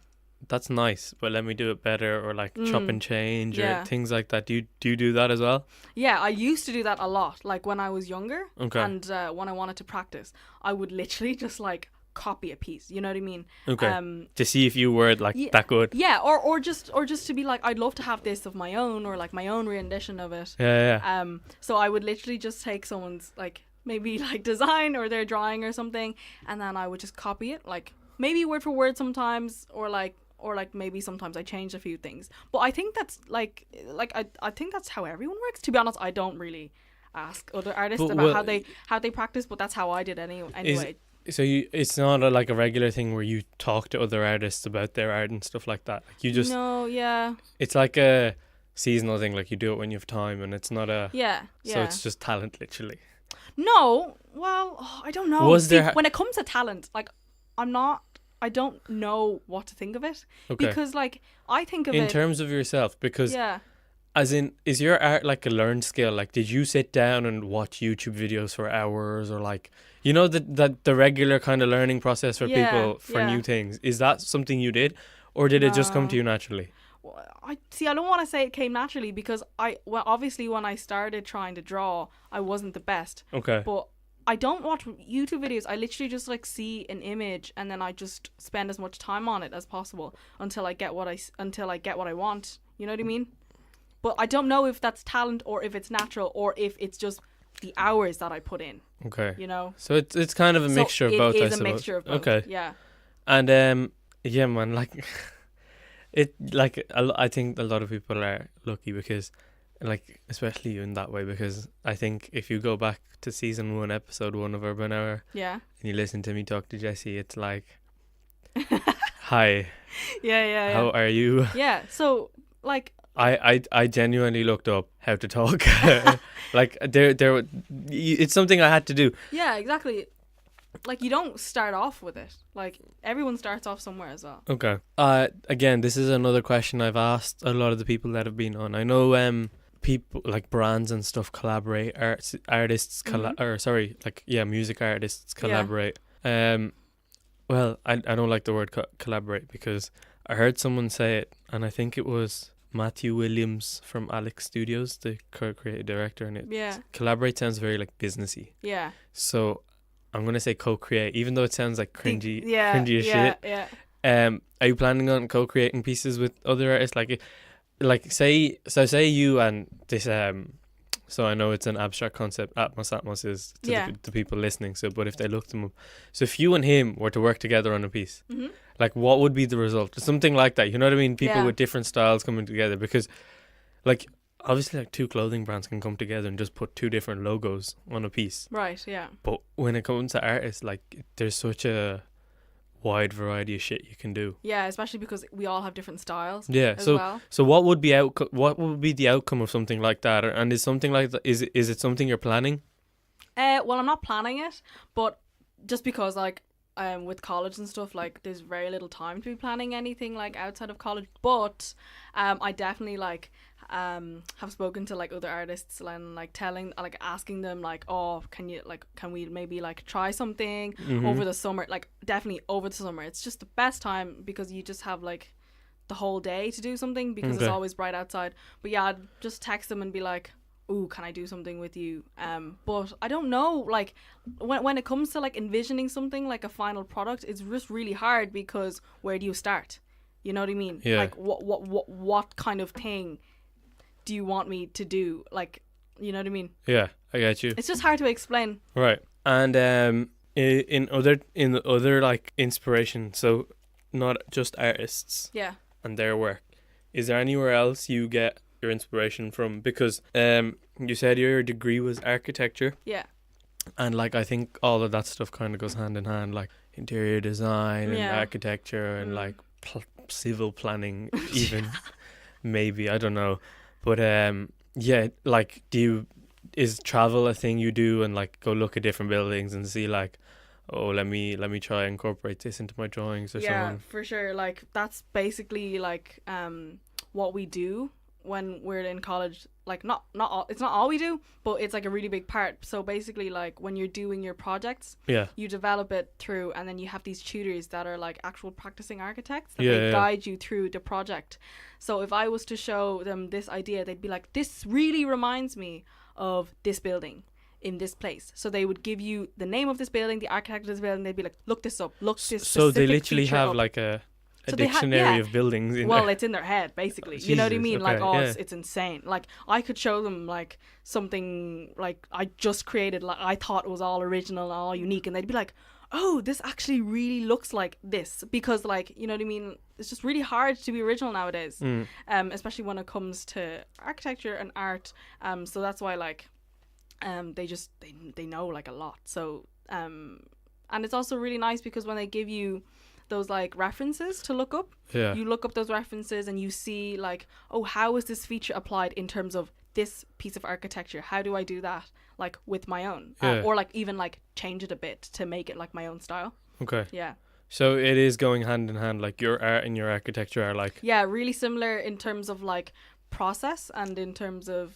S1: that's nice, but let me do it better, or like chop and change,
S2: Yeah.
S1: or things like that. Do you do that as well?
S2: Yeah, I used to do that a lot, like when I was younger.
S1: Okay.
S2: And when I wanted to practice, I would literally just like copy a piece. You know what I mean?
S1: Okay. To see if you were like that good.
S2: Yeah, or just to be like, I'd love to have this of my own, or like my own rendition of it.
S1: Yeah.
S2: So I would literally just take someone's like maybe like design or their drawing or something, and then I would just copy it, like maybe word for word sometimes, or like maybe sometimes I change a few things. But I think that's like I think that's how everyone works. To be honest, I don't really ask other artists about how they practice, but that's how I did anyway.
S1: So it's not like a regular thing where you talk to other artists about their art and stuff like that. Like you just it's like a seasonal thing. Like you do it when you have time, and it's not a So it's just talent, literally.
S2: No, well, I don't know. When it comes to talent, like I don't know what to think of it.
S1: Okay.
S2: Because like I think of
S1: in
S2: it
S1: terms of yourself, because as in, is your art like a learned skill? Like, did you sit down and watch YouTube videos for hours, or like, you know, the regular kind of learning process for people for new things? Is that something you did, or did it just come to you naturally?
S2: Well, I don't want to say it came naturally, because obviously when I started trying to draw, I wasn't the best.
S1: Okay.
S2: But I don't watch YouTube videos. I literally just like see an image, and then I just spend as much time on it as possible until I get what I want. You know what I mean? But I don't know if that's talent, or if it's natural, or if it's just the hours that I put in.
S1: Okay.
S2: You know?
S1: So it's kind of a mixture of both, I suppose.
S2: It is a mixture of both.
S1: Okay.
S2: Yeah.
S1: And yeah, man, like I think a lot of people are lucky, because like, especially you in that way, because I think if you go back to season 1, episode 1 of Urban Hour, and you listen to me talk to Jessie, it's like, hi.
S2: Yeah.
S1: How are you?
S2: Yeah. So like,
S1: I genuinely looked up how to talk. Like it's something I had to do.
S2: Yeah, exactly. Like, you don't start off with it. Like, everyone starts off somewhere as well.
S1: Okay. Again, this is another question I've asked a lot of the people that have been on. I know people like brands and stuff collaborate. Music artists collaborate. Well, I don't like the word collaborate, because I heard someone say it, and I think it was Matthew Williams from Alex Studios, the creative director, and collaborate sounds very like businessy. Yeah. So I'm gonna say co-create, even though it sounds like cringy as shit. Yeah. Are you planning on co-creating pieces with other artists? Like say you and this so I know it's an abstract concept. Atmos is to the people listening. So, but if they look them up, so if you and him were to work together on a piece, like what would be the result? Something like that. You know what I mean? People with different styles coming together, because, like, obviously, like 2 clothing brands can come together and just put 2 different logos on a piece.
S2: Right. Yeah.
S1: But when it comes to artists, like, there's such a wide variety of shit you can do.
S2: Yeah, especially because we all have different styles.
S1: Yeah. So what would be what would be the outcome of something like that? And is something like that, is it something you're planning?
S2: Well, I'm not planning it, but just because like with college and stuff, like there's very little time to be planning anything like outside of college. But I definitely like have spoken to like other artists and like asking them like, oh, can we maybe like try something over the summer? Like, definitely over the summer, it's just the best time, because you just have like the whole day to do something, because it's always bright outside. But yeah, I'd just text them and be like, ooh, can I do something with you? But I don't know, like when it comes to like envisioning something like a final product, it's just really hard, because where do you start? You know what I mean?
S1: Yeah.
S2: Like what kind of thing do you want me to do? Like, you know what I mean?
S1: Yeah, I get you.
S2: It's just hard to explain.
S1: Right. And in other like inspiration, so not just artists and their work, is there anywhere else you get your inspiration from? Because you said your degree was architecture. Yeah. And like, I think all of that stuff kind of goes hand in hand, like interior design and architecture and like civil planning even. Maybe, I don't know. But like, is travel a thing you do, and like go look at different buildings and see like, oh, let me try and incorporate this into my drawings or something?
S2: Yeah, for sure. Like, that's basically like what we do when we're in college. Like, not all, it's not all we do, but it's like a really big part. So basically, like, when you're doing your projects, you develop it through, and then you have these tutors that are like actual practicing architects that they guide you through the project. So if I was to show them this idea, they'd be like, this really reminds me of this building. in this place. So they would give you the name of this building, the architect of this building. They'd be like, look this up, look this.
S1: So they
S2: specific
S1: literally
S2: feature
S1: have
S2: up.
S1: like a
S2: So they
S1: dictionary
S2: yeah.
S1: of buildings in
S2: Well,
S1: there.
S2: it's in their head, basically. You know what I
S1: Jesus,
S2: mean? Like,
S1: okay,
S2: oh,
S1: yeah.
S2: it's insane. Like, I could show them, like, something, like, I just created, like, I thought it was all original, all unique. And they'd be like, oh, this actually really looks like this. Because, like, you know what I mean? It's just really hard to be original nowadays. Especially when it comes to architecture and art. So that's why, like, they know, like, a lot. So, and it's also really nice because when they give you those like references to look up, you look up those references and you see like, oh, how is this feature applied in terms of this piece of architecture? How do I do that like with my own or like even like change it a bit to make it like my own style?
S1: Okay.
S2: Yeah.
S1: So it is going hand in hand, like your art and your architecture are like...
S2: Yeah, really similar in terms of like process and in terms of,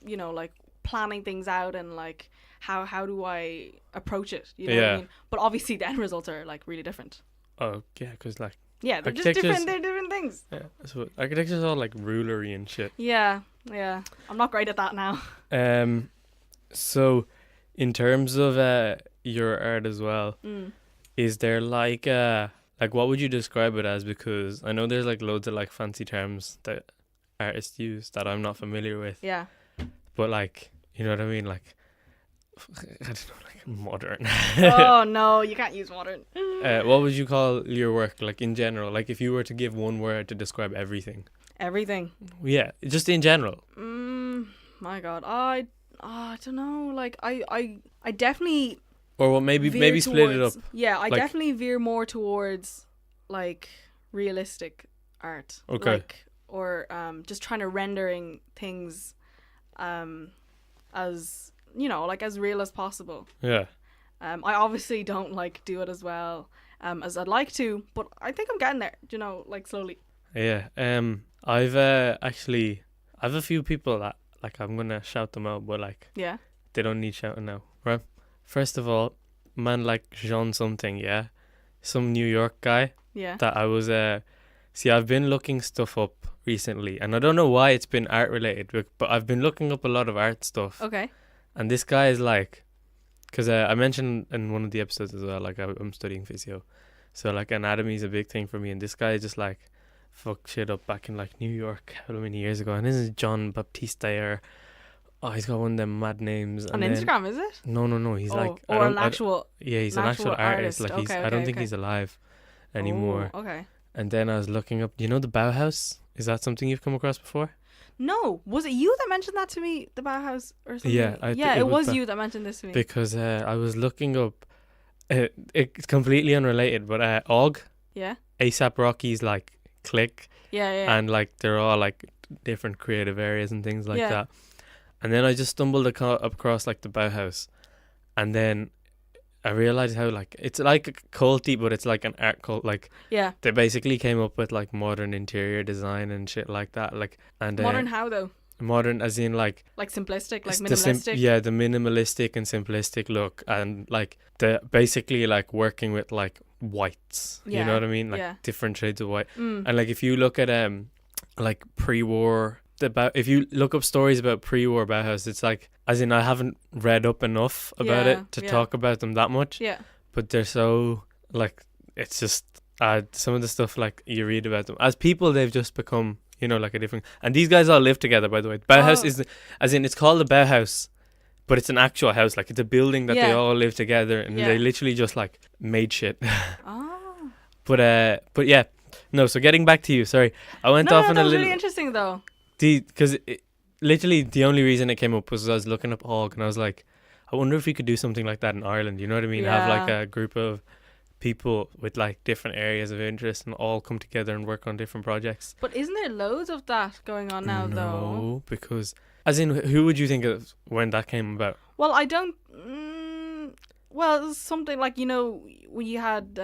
S2: you know, like planning things out and like how do I approach it? You know what I mean? But obviously the end results are like really different.
S1: Oh, yeah, because like...
S2: Yeah, they're just different, they're different things.
S1: Yeah, so architecture's all like rulery and shit.
S2: Yeah. I'm not great at that now.
S1: So in terms of your art as well, is there like what would you describe it as? Because I know there's like loads of like fancy terms that artists use that I'm not familiar with.
S2: Yeah.
S1: But like, you know what I mean? Like, I don't know, like modern.
S2: Oh no, you can't use modern.
S1: What would you call your work, like in general? Like if you were to give one word to describe everything.
S2: Everything.
S1: Yeah, just in general.
S2: My God, I don't know. Like I definitely.
S1: Or what? Maybe split it up.
S2: Yeah, I
S1: like,
S2: definitely veer more towards like realistic art.
S1: Okay.
S2: Like, or just trying to rendering things, as you know, like as real as possible.
S1: Yeah.
S2: I obviously don't like do it as well as I'd like to, but I think I'm getting there. You know, like slowly.
S1: Yeah. I've actually I have a few people that like I'm gonna shout them out, but like they don't need shouting now, right? First of all, man like Jean something, yeah, some New York guy.
S2: Yeah.
S1: That I was see, I've been looking stuff up recently, and I don't know why it's been art related, but I've been looking up a lot of art stuff.
S2: Okay.
S1: And this guy is like, because I mentioned in one of the episodes as well, like I'm studying physio, so like anatomy is a big thing for me, and this guy is just like fuck shit up back in like New York how many years ago, and this is John Baptiste, or he's got one of them mad names.
S2: On Instagram, is it?
S1: No, he's like
S2: or an actual.
S1: Yeah, he's an actual artist. Like he's, I don't think he's alive anymore.
S2: Oh, okay.
S1: And then I was looking up, you know, the Bauhaus? Is that something you've come across before?
S2: No, was it you that mentioned that to me, the Bauhaus or something?
S1: Yeah,
S2: it was you that mentioned this to me.
S1: Because I was looking up, it's completely unrelated, but Og, A$AP Rocky's like clique, and like they're all like different creative areas and things like that. And then I just stumbled across like the Bauhaus, and then I realized how like it's like a culty, but it's like an art cult. Like they basically came up with like modern interior design and shit like that. Like and
S2: modern how though?
S1: Modern as in like
S2: simplistic, like minimalistic.
S1: The minimalistic and simplistic look, and like the basically like working with like whites. You know what I mean? Like different shades of white. And like if you look at like pre-war. If you look up stories about pre-war Bauhaus, it's like, as in I haven't read up enough about it to talk about them that much. Yeah. But they're so like, it's just some of the stuff like you read about them as people, they've just become, you know, like a different. And these guys all live together, by the way. Bauhaus is, as in it's called the Bauhaus, but it's an actual house. Like it's a building that they all live together, and they literally just like made shit. But yeah, no. So getting back to you, sorry, I went off on a little.
S2: That was really interesting though.
S1: Because literally the only reason it came up was I was looking up Og, and I was like, I wonder if we could do something like that in Ireland. You know what I mean? Have like a group of people with like different areas of interest and all come together and work on different projects.
S2: But isn't there loads of that going on now though?
S1: No, because as in, who would you think of when that came about?
S2: Well, I don't. Well, it was something like, you know, when you had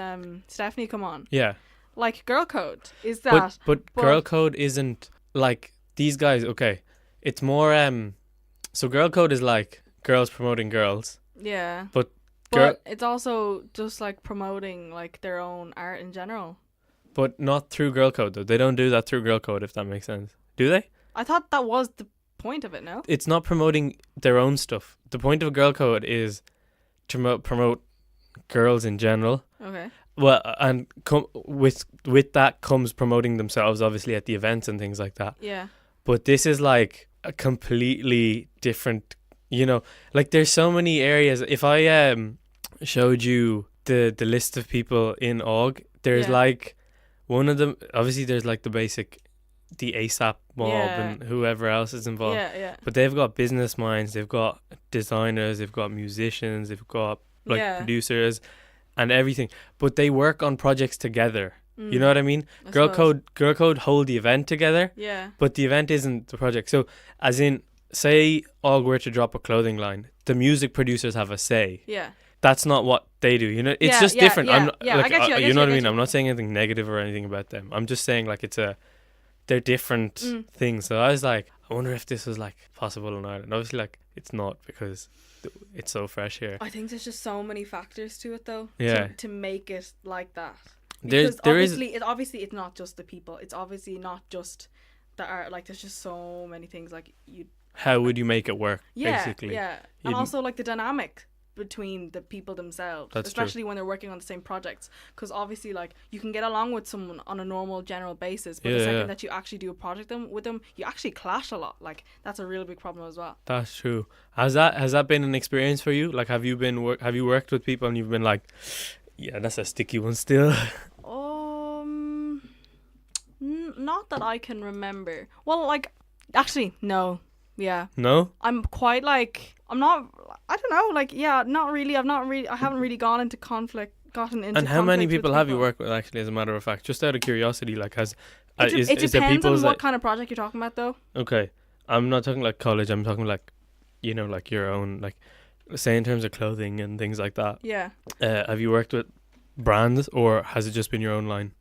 S2: Stephanie come on. Yeah. Like Girl Code is that?
S1: But Girl Code isn't like. These guys, okay, it's more, so Girl Code is like girls promoting girls. Yeah. But
S2: it's also just like promoting like their own art in general.
S1: But not through Girl Code though. They don't do that through Girl Code, if that makes sense. Do they?
S2: I thought that was the point of it, no?
S1: It's not promoting their own stuff. The point of Girl Code is to promote girls in general.
S2: Okay.
S1: Well, and with that comes promoting themselves, obviously, at the events and things like that.
S2: Yeah.
S1: But this is like a completely different, like there's so many areas. If I showed you the list of people in AUG, there's
S2: Yeah.
S1: like one of them, obviously there's like the ASAP mob
S2: Yeah.
S1: and whoever else is involved.
S2: Yeah.
S1: But they've got business minds, they've got designers, they've got musicians, they've got like
S2: Yeah.
S1: producers and everything. But they work on projects together. You know
S2: Mm,
S1: what I mean?
S2: I
S1: Girl
S2: suppose.
S1: Code hold the event together,
S2: Yeah.
S1: but the event isn't the project. So as in, say AUG were to drop a clothing line, the music producers have a say.
S2: Yeah.
S1: That's not what they do. It's
S2: Yeah,
S1: just
S2: yeah,
S1: different.
S2: yeah,
S1: I'm not,
S2: yeah, I
S1: like,
S2: get you, I get
S1: you
S2: you,
S1: know
S2: I
S1: what I
S2: get
S1: mean?
S2: you.
S1: I'm not saying anything negative or anything about them. I'm just saying like they're different things. So I was like, I wonder if this was like possible in Ireland. Obviously, like it's not because it's so fresh here.
S2: I think there's just so many factors to it, though.
S1: Yeah.
S2: To make it like that.
S1: There
S2: Because
S1: is
S2: obviously it's not just the people. It's obviously not just the art. Like there's just so many things. Like you.
S1: how would you make it work?
S2: Yeah.
S1: basically,
S2: Yeah. And
S1: You'd-
S2: also like the dynamic between the people themselves,
S1: That's true.
S2: especially when they're working on the same projects, because obviously like you can get along with someone on a normal general basis, but the
S1: Yeah,
S2: second
S1: yeah.
S2: that you actually do a project with them, you actually clash a lot. Like that's a real big problem as well.
S1: That's true. Has that been an experience for you? Like, have you worked with people and you've been like, yeah, that's a sticky one still.
S2: Not that I can remember. Well, like actually no. Yeah.
S1: No?
S2: I'm quite like I don't know, like yeah, not really. I haven't really gotten into conflict.
S1: And how many
S2: conflict with
S1: people have you worked with, actually, as a matter of fact? Just out of curiosity, like,
S2: It
S1: is
S2: depends
S1: there people
S2: on what kind of project you're talking about, though.
S1: Okay, I'm not talking like college. I'm talking like, like your own, like, say in terms of clothing and things like that.
S2: Yeah.
S1: Have you worked with brands, or has it just been your own line?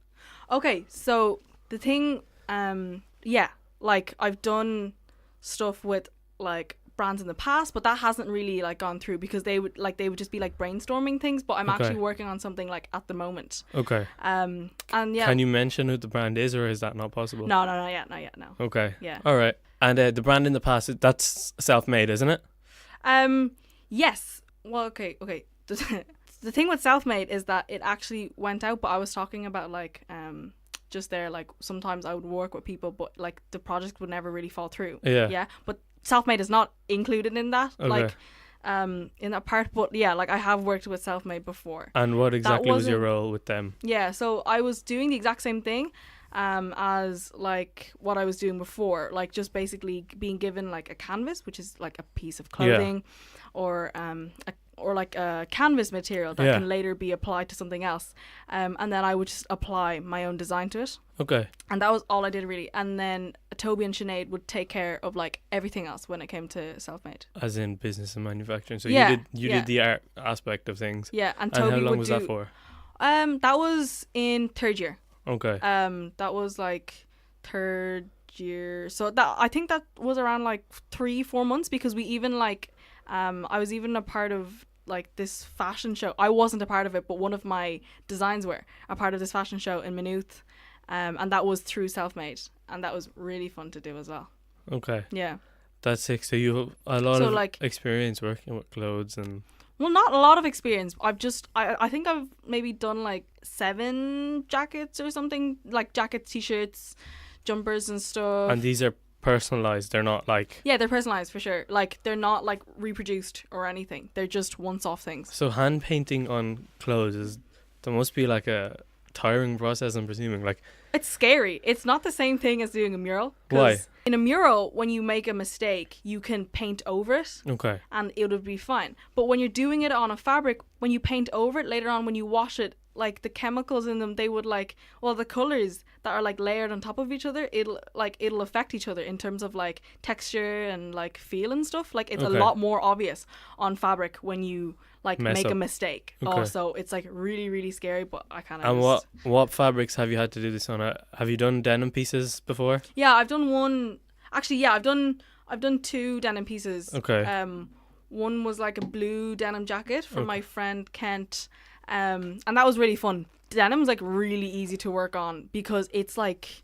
S2: Okay, so the thing, yeah, like I've done stuff with like brands in the past, but that hasn't really like gone through because they would just be like brainstorming things. But I'm
S1: Okay.
S2: actually working on something like at the moment.
S1: Okay.
S2: And yeah.
S1: Can you mention who the brand is, or is that not possible?
S2: No, not yet, no.
S1: Okay.
S2: Yeah.
S1: All right. And the brand in the past, that's self-made, isn't it?
S2: Yes. Well, okay. The thing with self-made is that it actually went out, but I was talking about like just there, like sometimes I would work with people, but like the project would never really fall through.
S1: Yeah.
S2: But self-made is not included in that,
S1: Okay.
S2: like in that part. But yeah, like I have worked with self-made before.
S1: And what exactly was your
S2: wasn't-
S1: role with them?
S2: Yeah, so I was doing the exact same thing as like what I was doing before, like just basically being given like a canvas, which is like a piece of clothing, or like a canvas material that
S1: Yeah.
S2: can later be applied to something else, and then I would just apply my own design to it,
S1: Okay.
S2: and that was all I did really. And then Toby and Sinead would take care of like everything else when it came to self-made.
S1: As in business and manufacturing. So
S2: Yeah,
S1: you
S2: yeah.
S1: did the art aspect of things.
S2: Yeah, and
S1: And
S2: Toby
S1: how long
S2: would
S1: was
S2: do.
S1: that for?
S2: That was in third year.
S1: Okay.
S2: That was like third year. So that I think that was around like 3-4 months, because we even like I was even a part of like this fashion show. I wasn't a part of it, but one of my designs were a part of this fashion show in Maynooth. And that was through self-made, and that was really fun to do as well.
S1: Okay.
S2: Yeah.
S1: That's sick. So you have a lot
S2: So,
S1: of
S2: like-
S1: experience working with clothes and
S2: Well, not a lot of experience. I think I've maybe done like 7 jackets or something, like jackets, t-shirts, jumpers and stuff.
S1: and these are personalized. They're not like,
S2: Yeah, they're personalized for sure. Like they're not like reproduced or anything. They're just once-off things.
S1: so hand painting on clothes there must be like a tiring process, I'm presuming. Like,
S2: It's scary. It's not the same thing as doing a mural. 'Cause
S1: Why?
S2: in a mural, when you make a mistake, you can paint over it
S1: okay.
S2: and it would be fine. But when you're doing it on a fabric, when you paint over it later on, when you wash it, like the chemicals in them, they would like, well, the colors that are like layered on top of each other, it'll affect each other in terms of like texture and like feel and stuff. Like it's
S1: Okay.
S2: a lot more obvious on fabric when you like
S1: Mess
S2: make
S1: up.
S2: a mistake.
S1: Okay.
S2: Also, it's like really, really scary, but I kind of
S1: And what fabrics have you had to do this on? Have you done denim pieces before?
S2: Yeah, I've done one. Actually, yeah, I've done 2 denim pieces.
S1: Okay.
S2: One was like a blue denim jacket from
S1: Okay.
S2: my friend Kent, and that was really fun. Denim's like really easy to work on because it's like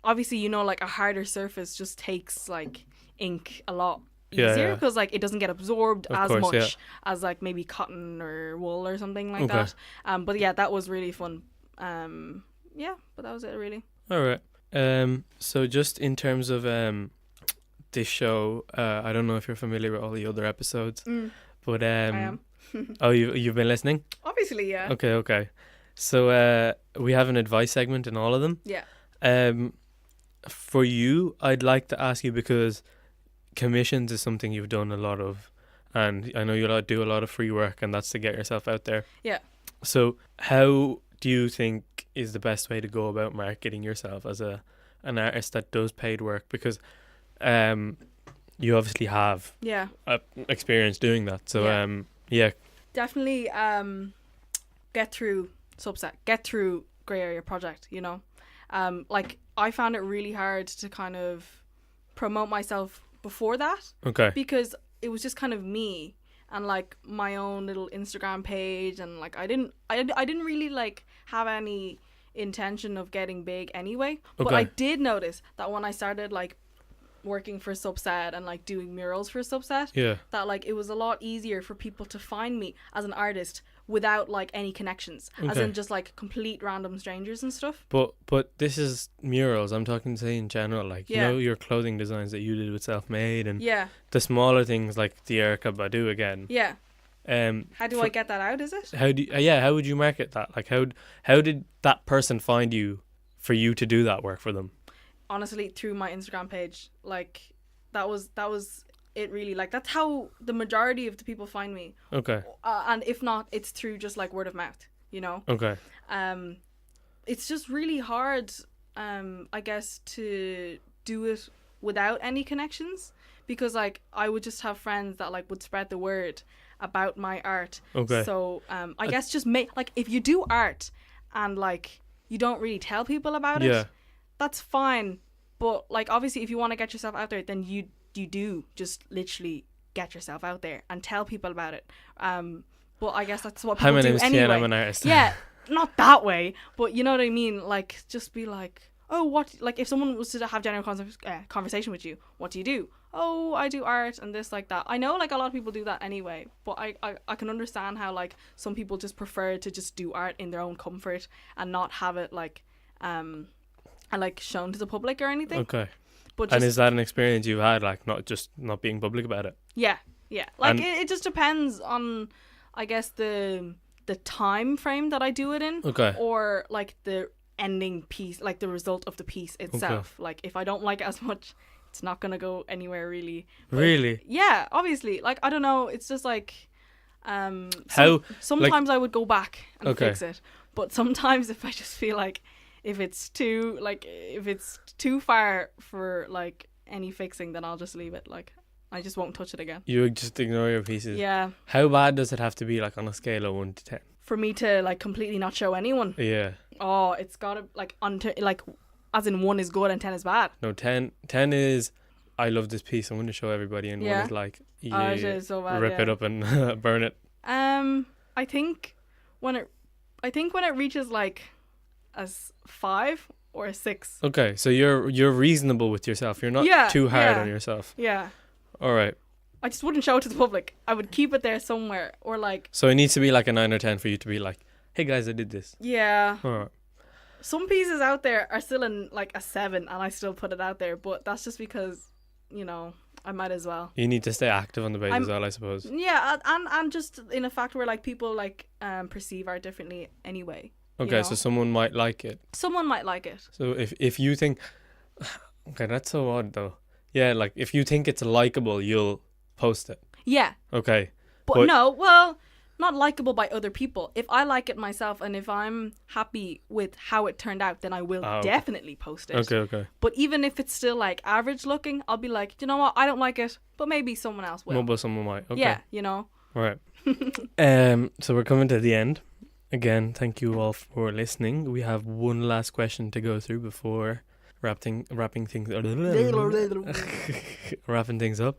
S2: obviously, you know, like a harder surface just takes like ink a lot
S1: Yeah,
S2: easier
S1: yeah.
S2: because like it doesn't get absorbed
S1: Of
S2: as
S1: course,
S2: much
S1: yeah.
S2: as like maybe cotton or wool or something like
S1: Okay.
S2: that. But yeah, that was really fun. Yeah, but that was it really.
S1: All right. So just in terms of this show, I don't know if you're familiar with all the other episodes, but
S2: I am.
S1: oh, you've been listening?
S2: Obviously, yeah.
S1: Okay. So we have an advice segment in all of them.
S2: Yeah.
S1: For you, I'd like to ask you, because commissions is something you've done a lot of, and I know you do a lot of free work, and that's to get yourself out there.
S2: Yeah.
S1: So how do you think is the best way to go about marketing yourself as an artist that does paid work? Because you obviously have
S2: Yeah.
S1: experience doing that. So
S2: Yeah.
S1: yeah.
S2: Definitely get through Subset, get through Grey Area Project, you know. Like I found it really hard to kind of promote myself before that
S1: Okay.
S2: because it was just kind of me and like my own little Instagram page, and like I didn't really like have any intention of getting big anyway. But
S1: Okay.
S2: I did notice that when I started like working for Subset and like doing murals for Subset,
S1: Yeah.
S2: that like it was a lot easier for people to find me as an artist without like any connections, as
S1: Okay.
S2: in just like complete random strangers and stuff.
S1: But this is murals. I'm talking, say, in general, like
S2: Yeah.
S1: you know, your clothing designs that you did with Self Made, and
S2: Yeah,
S1: the smaller things like the Erica Badu again.
S2: yeah. How do
S1: for-
S2: I get that out? Is it?
S1: How do how would you market that? Like how did that person find you for you to do that work for them?
S2: Honestly, through my Instagram page, like that was it really. Like that's how the majority of the people find me.
S1: Okay.
S2: And if not, it's through just like word of mouth, you know.
S1: Okay.
S2: It's just really hard, I guess, to do it without any connections, because like I would just have friends that like would spread the word about my art.
S1: Okay.
S2: So I guess just make, like, if you do art and like you don't really tell people about
S1: Yeah.
S2: it, that's fine. But like obviously if you want to get yourself out there, then you do just literally get yourself out there and tell people about it. But I guess that's what
S1: Hi,
S2: people
S1: my
S2: do
S1: name's
S2: anyway.
S1: Tian. I'm an artist.
S2: Yeah, not that way, but you know what I mean. Like just be like, oh, what? Like if someone was to have general conversation with you, what do you do? Oh, I do art and this, like that. I know like a lot of people do that anyway, but I can understand how like some people just prefer to just do art in their own comfort and not have it like and like shown to the public or anything.
S1: Okay.
S2: But just,
S1: And is that an experience you've had, like not being public about it?
S2: yeah. Like
S1: And-
S2: it just depends on, I guess, the time frame that I do it in,
S1: Okay.
S2: or like the ending piece, like the result of the piece itself. Like if I don't like it as much, it's not gonna go anywhere really. But
S1: Really?
S2: yeah, obviously. Like I don't know. It's just like
S1: How,
S2: sometimes I would go back and
S1: Okay.
S2: fix it, but sometimes if I just feel like if it's too far for like any fixing, then I'll just leave it. Like I just won't touch it again.
S1: you just ignore your pieces?
S2: Yeah.
S1: How bad does it have to be, like on a scale of 1 to 10?
S2: For me to like completely not show anyone.
S1: Yeah.
S2: Oh, it's gotta like like as in 1 is good and 10 is bad.
S1: No, 10 is, I love this piece, I'm going to show everybody, and
S2: Yeah.
S1: 1 is like,
S2: Oh, it is so bad.
S1: rip
S2: yeah.
S1: it up and burn it.
S2: I think when it reaches like a 5 or a 6.
S1: Okay, so you're reasonable with yourself. You're not
S2: Yeah,
S1: too hard
S2: yeah.
S1: on yourself.
S2: Yeah.
S1: All right.
S2: I just wouldn't show it to the public. I would keep it there somewhere, or like,
S1: So it needs to be like a 9 or 10 for you to be like, hey guys, I did this.
S2: yeah.
S1: All right.
S2: Some pieces out there are still in like a 7 and I still put it out there, but that's just because, you know, I might as well.
S1: You need to stay active on the page
S2: I'm-
S1: as well, I suppose.
S2: Yeah, and just in a fact where like people like perceive art differently anyway. you
S1: Okay,
S2: know?
S1: so someone might like it.
S2: Someone might like it.
S1: So if you think, okay, that's so odd though. Yeah, like if you think it's likable, you'll post it.
S2: Yeah,
S1: Okay.
S2: but
S1: But-
S2: no, well, not likable by other people. If I like it myself and if I'm happy with how it turned out, then I will
S1: Oh, okay.
S2: definitely post it.
S1: Okay.
S2: But even if it's still like average looking, I'll be like, you know what, I don't like it, but maybe someone else will.
S1: Mobile someone might. Okay.
S2: Yeah, you know.
S1: All right. So we're coming to the end. Again, thank you all for listening. We have one last question to go through before wrapping things wrapping things up.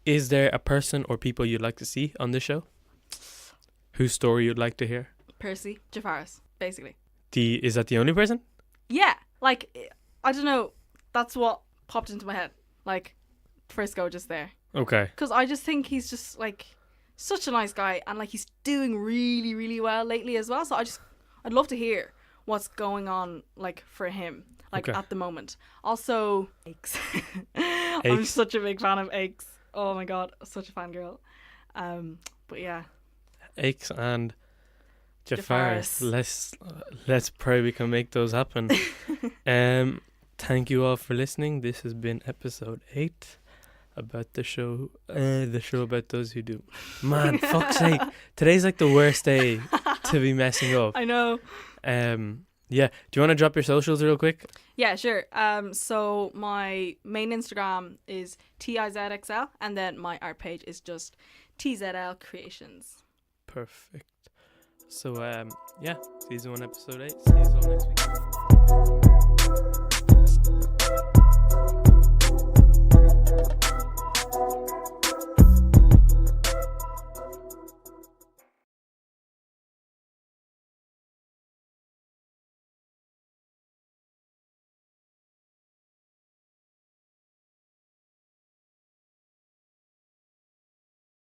S1: Is there a person or people you'd like to see on this show? Whose story you'd like to hear?
S2: Percy Jafaris, basically.
S1: Is that the only person?
S2: Yeah, like I don't know. That's what popped into my head. Like, first go just there.
S1: Okay.
S2: Because I just think he's just like such a nice guy, and like he's doing really, really well lately as well. So I'd love to hear what's going on like for him, like
S1: Okay.
S2: at the moment. Also, Aches. I'm
S1: Aches.
S2: such a big fan of Aches. Oh my god, such a fangirl. But yeah,
S1: Aches and
S2: Jafaris.
S1: Jafaris. Let's pray we can make those happen. Thank you all for listening. This has been episode 8 about the show about those who do. Man, fuck's sake. Today's like the worst day to be messing up.
S2: I know.
S1: Yeah. Do you want to drop your socials real quick?
S2: Yeah, sure. So my main Instagram is TIZXL, and then my art page is just TZL Creations.
S1: Perfect. So yeah, season 1 episode 8. See you all next week.